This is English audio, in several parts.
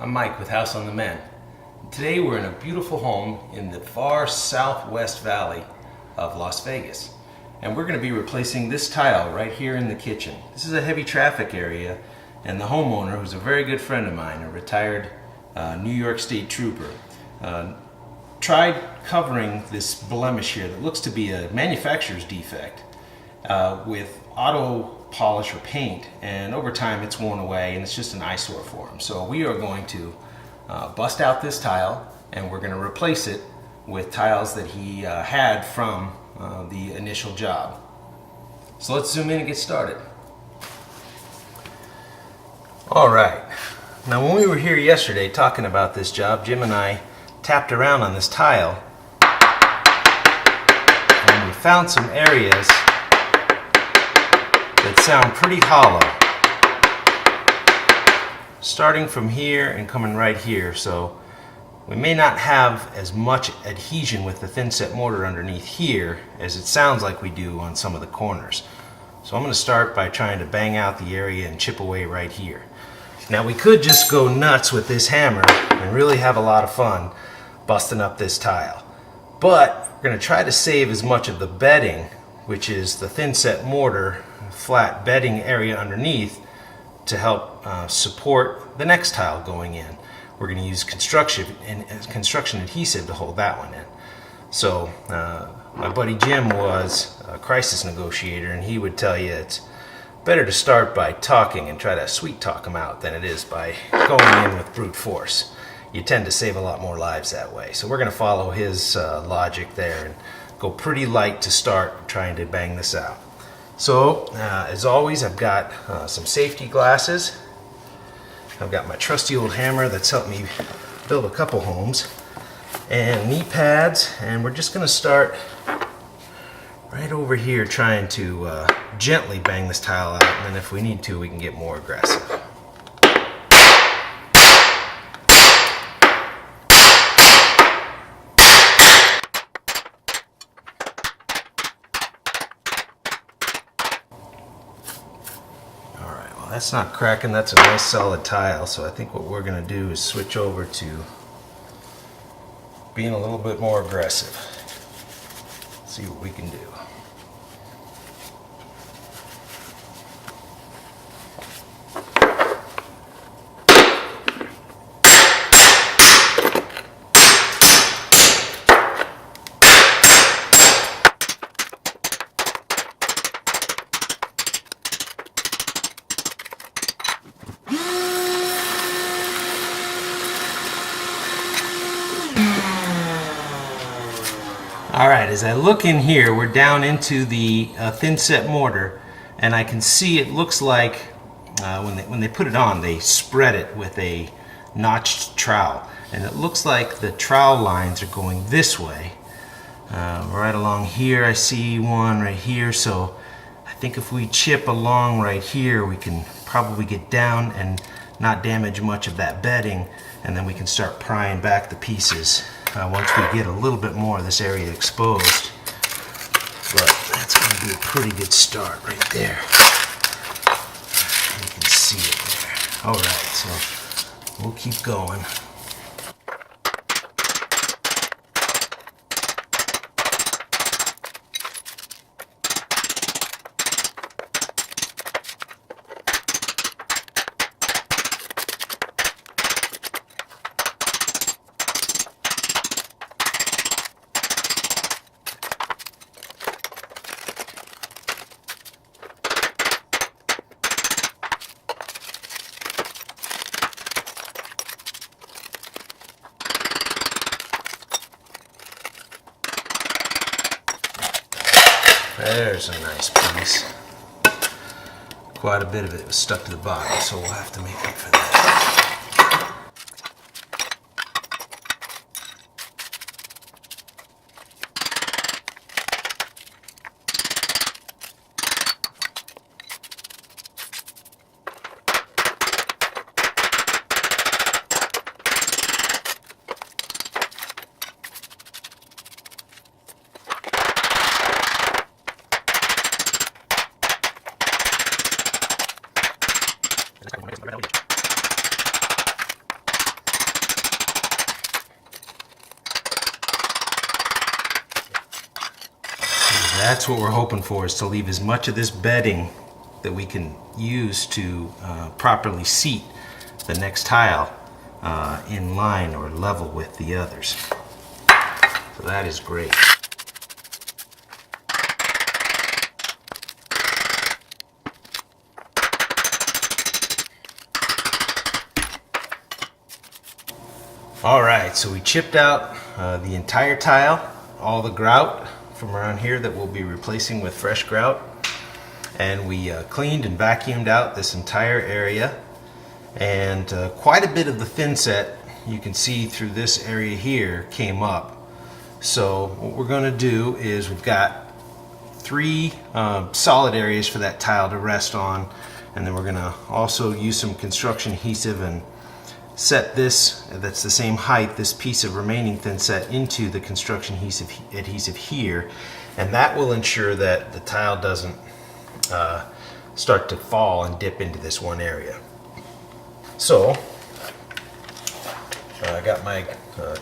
I'm Mike with House on the Mend. Today we're in a beautiful home in the far southwest valley of Las Vegas. And we're going to be replacing this tile right here in the kitchen. This is a heavy traffic area, and the homeowner, who's a very good friend of mine, a retired New York State trooper, tried covering this blemish here that looks to be a manufacturer's defect with auto polish or paint, and over time it's worn away and it's just an eyesore for him. So we are going to bust out this tile and we're going to replace it with tiles that he had from the initial job. So let's zoom in and get started. Alright, now when we were here yesterday talking about this job, Jim and I tapped around on this tile and we found some areas that sound pretty hollow, starting from here and coming right here. So we may not have as much adhesion with the thin set mortar underneath here as it sounds like we do on some of the corners. So I'm going to start by trying to bang out the area and chip away right here. Now we could just go nuts with this hammer and really have a lot of fun busting up this tile, but we're going to try to save as much of the bedding, which is the thin set mortar flat bedding area underneath, to help support the next tile going in. We're going to use construction adhesive to hold that one in. So my buddy Jim was a crisis negotiator, and he would tell you it's better to start by talking and try to sweet talk them out than it is by going in with brute force. You tend to save a lot more lives that way. So we're going to follow his logic there and go pretty light to start trying to bang this out. So, as always, I've got some safety glasses. I've got my trusty old hammer that's helped me build a couple homes, and knee pads, and we're just going to start right over here trying to gently bang this tile out, and then if we need to, we can get more aggressive. That's not cracking, that's a nice solid tile, so I think what we're going to do is switch over to being a little bit more aggressive. See what we can do. Alright, as I look in here, we're down into the thin set mortar, and I can see it looks like when they put it on, they spread it with a notched trowel, and it looks like the trowel lines are going this way. Right along here I see one right here, so I think if we chip along right here we can probably get down and not damage much of that bedding, and then we can start prying back the pieces once we get a little bit more of this area exposed. But that's going to be a pretty good start right there. You can see it there. Alright, so we'll keep going. There's a nice piece. Quite a bit of it was stuck to the bottom, so we'll have to make up for that. That's what we're hoping for, is to leave as much of this bedding that we can use to properly seat the next tile in line or level with the others. So that is great. All right, so we chipped out the entire tile, all the grout from around here that we'll be replacing with fresh grout. And we cleaned and vacuumed out this entire area. And quite a bit of the thin set, you can see through this area here, came up. So what we're going to do is, we've got 3 solid areas for that tile to rest on. And then we're going to also use some construction adhesive and set this, that's the same height, this piece of remaining thin set, into the construction adhesive here, and that will ensure that the tile doesn't start to fall and dip into this one area. So I got my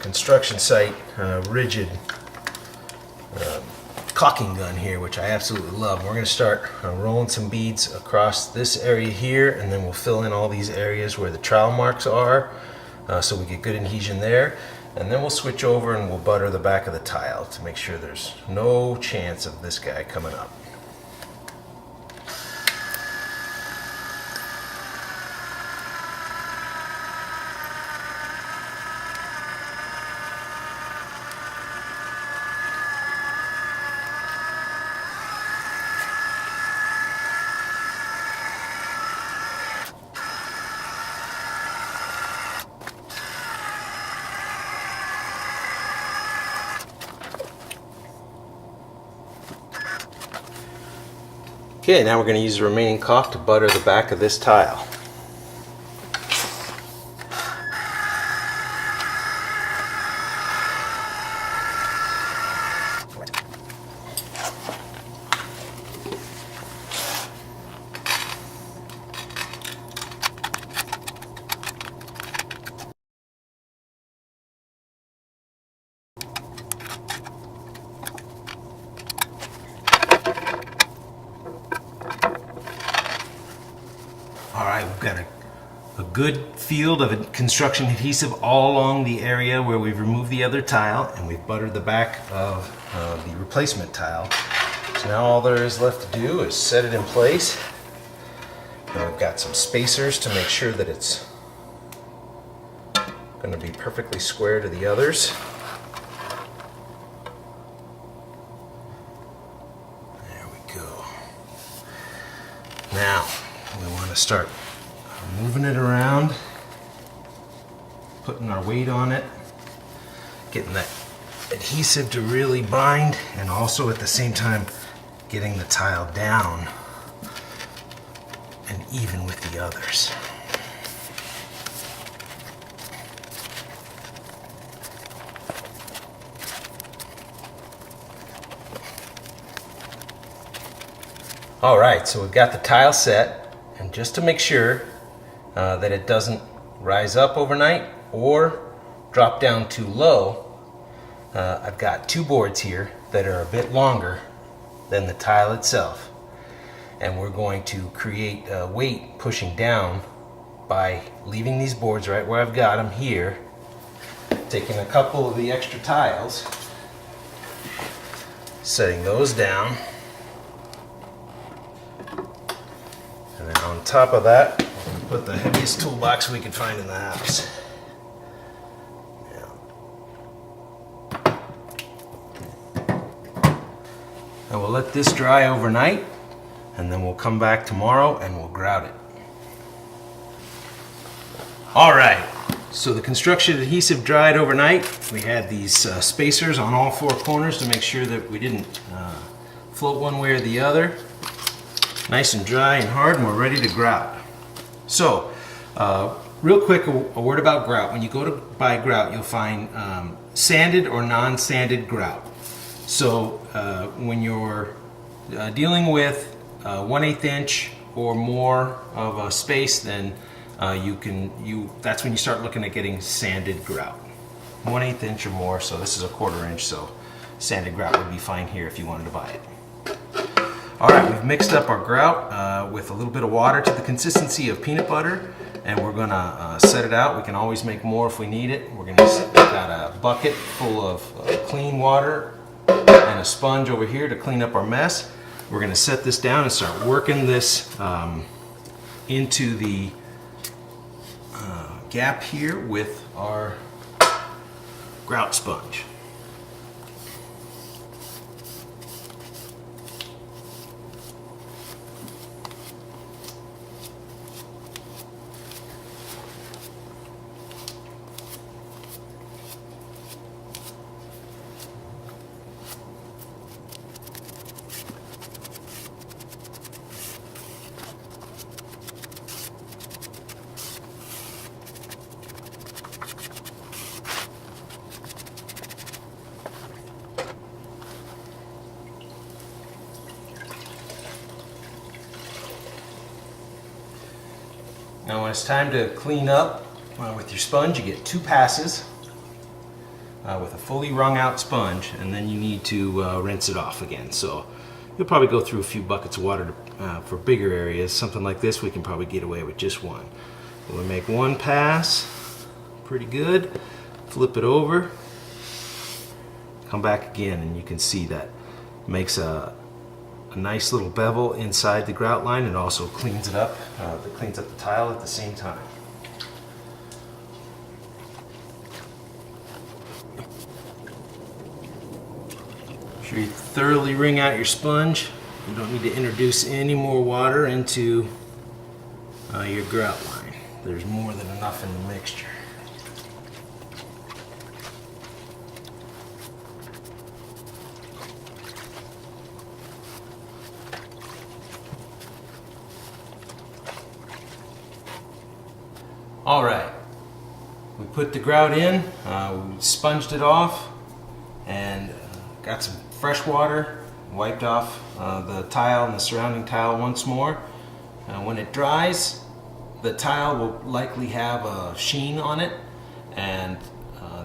construction site rigid caulking gun here, which I absolutely love. And we're going to start rolling some beads across this area here, and then we'll fill in all these areas where the trowel marks are, so we get good adhesion there. And then we'll switch over and we'll butter the back of the tile to make sure there's no chance of this guy coming up. Okay, now we're going to use the remaining caulk to butter the back of this tile. Alright, we've got a good field of construction adhesive all along the area where we've removed the other tile, and we've buttered the back of the replacement tile. So now all there is left to do is set it in place. And we've got some spacers to make sure that it's going to be perfectly square to the others. There we go. Now we want to start moving it around, putting our weight on it, getting that adhesive to really bind, and also at the same time getting the tile down and even with the others. All right, so we've got the tile set, and just to make sure that it doesn't rise up overnight or drop down too low, I've got 2 boards here that are a bit longer than the tile itself, and we're going to create a weight pushing down by leaving these boards right where I've got them here, taking a couple of the extra tiles, setting those down, and then on top of that put the heaviest toolbox we could find in the house. And we'll let this dry overnight, and then we'll come back tomorrow and we'll grout it. Alright, so the construction adhesive dried overnight. We had these spacers on all 4 corners to make sure that we didn't float one way or the other. Nice and dry and hard, and we're ready to grout. So, real quick, a word about grout. When you go to buy grout, you'll find sanded or non-sanded grout. So, when you're dealing with 1/8 inch or more of a space, then that's when you start looking at getting sanded grout. 1/8 inch or more, so this is a 1/4 inch, so sanded grout would be fine here if you wanted to buy it. All right, we've mixed up our grout with a little bit of water to the consistency of peanut butter, and we're gonna set it out. We can always make more if we need it. We've got a bucket full of clean water and a sponge over here to clean up our mess. We're gonna set this down and start working this into the gap here with our grout sponge. Now when it's time to clean up with your sponge, you get 2 passes with a fully wrung out sponge, and then you need to rinse it off again. So you'll probably go through a few buckets of water for bigger areas. Something like this, we can probably get away with just one. We'll make 1 pass, pretty good. Flip it over, come back again, and you can see that makes a nice little bevel inside the grout line, and also cleans it up. It cleans up the tile at the same time. Make sure you thoroughly wring out your sponge. You don't need to introduce any more water into your grout line. There's more than enough in the mixture. All right, we put the grout in, we sponged it off, and got some fresh water, wiped off the tile and the surrounding tile once more. When it dries, the tile will likely have a sheen on it, and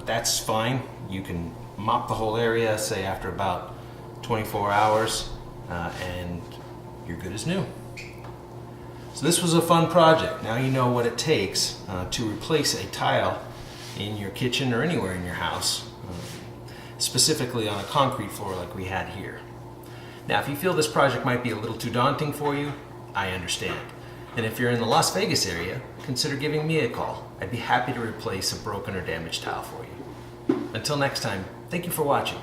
that's fine. You can mop the whole area, say after about 24 hours, and you're good as new. So this was a fun project. Now you know what it takes to replace a tile in your kitchen or anywhere in your house, specifically on a concrete floor like we had here. Now if you feel this project might be a little too daunting for you, I understand. And if you're in the Las Vegas area, consider giving me a call. I'd be happy to replace a broken or damaged tile for you. Until next time, thank you for watching.